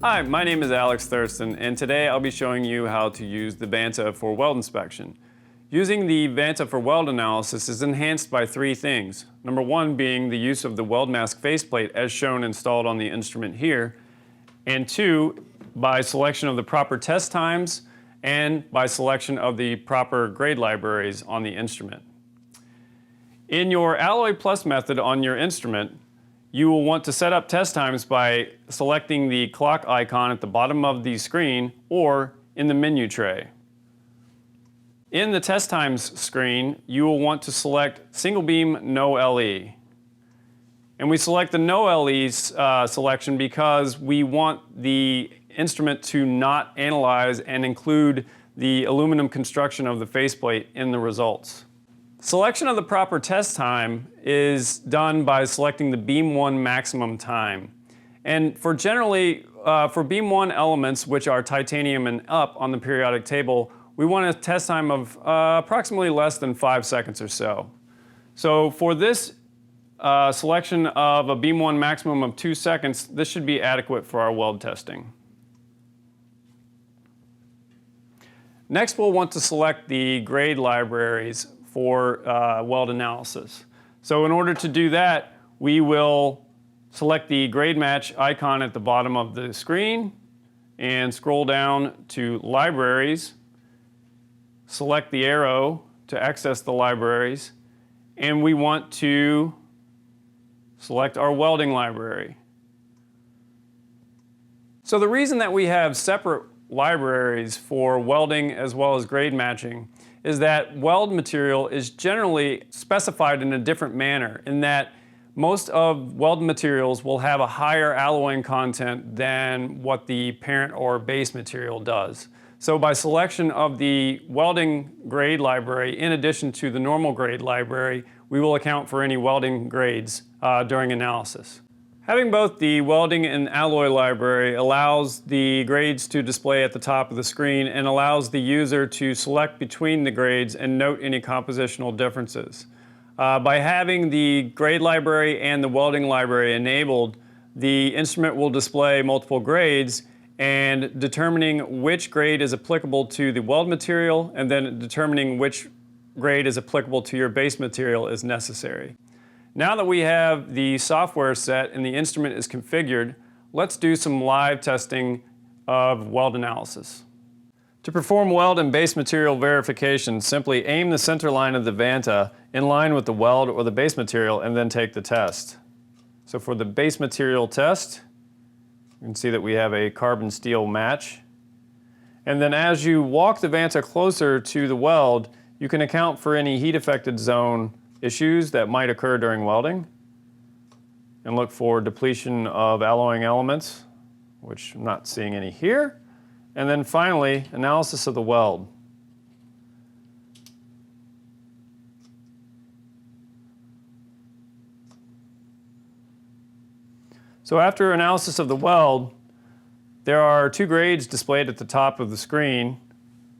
Hi, my name is Alex Thurston, and today I'll be showing you how to use the Vanta for weld inspection. Using the Vanta for weld analysis is enhanced by three things. Number one being the use of the weld mask faceplate as shown installed on the instrument here, and two, by selection of the proper test times and by selection of the proper grade libraries on the instrument. In your Alloy Plus method on your instrument, you will want to set up test times by selecting the clock icon at the bottom of the screen or in the menu tray. In the test times screen, you will want to select single beam no LE. And we select the no LE selection because we want the instrument to not analyze and include the aluminum construction of the faceplate in the results. Selection of the proper test time is done by selecting the beam 1 maximum time. And for beam 1 elements, which are titanium and up on the periodic table, we want a test time of approximately less than 5 seconds or so. So for this selection of a beam 1 maximum of 2 seconds, this should be adequate for our weld testing. Next, we'll want to select the grade libraries for weld analysis. So in order to do that, we will select the grade match icon at the bottom of the screen and scroll down to libraries, select the arrow to access the libraries, and we want to select our welding library. So the reason that we have separate libraries for welding as well as grade matching is that weld material is generally specified in a different manner, in that most of weld materials will have a higher alloying content than what the parent or base material does. So by selection of the welding grade library in addition to the normal grade library, we will account for any welding grades during analysis. Having both the welding and alloy library allows the grades to display at the top of the screen and allows the user to select between the grades and note any compositional differences. By having the grade library and the welding library enabled, the instrument will display multiple grades, and determining which grade is applicable to the weld material and then determining which grade is applicable to your base material is necessary. Now that we have the software set and the instrument is configured, let's do some live testing of weld analysis. To perform weld and base material verification, simply aim the center line of the Vanta in line with the weld or the base material and then take the test. So for the base material test, you can see that we have a carbon steel match. And then as you walk the Vanta closer to the weld, you can account for any heat affected zone issues that might occur during welding and look for depletion of alloying elements, which I'm not seeing any here. And then finally, analysis of the weld. So after analysis of the weld, there are two grades displayed at the top of the screen,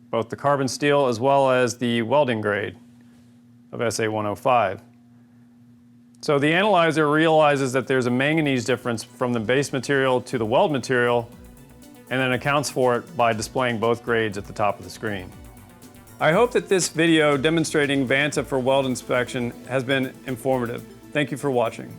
both the carbon steel as well as the welding grade of SA105. So the analyzer realizes that there's a manganese difference from the base material to the weld material and then accounts for it by displaying both grades at the top of the screen. I hope that this video demonstrating Vanta for weld inspection has been informative. Thank you for watching.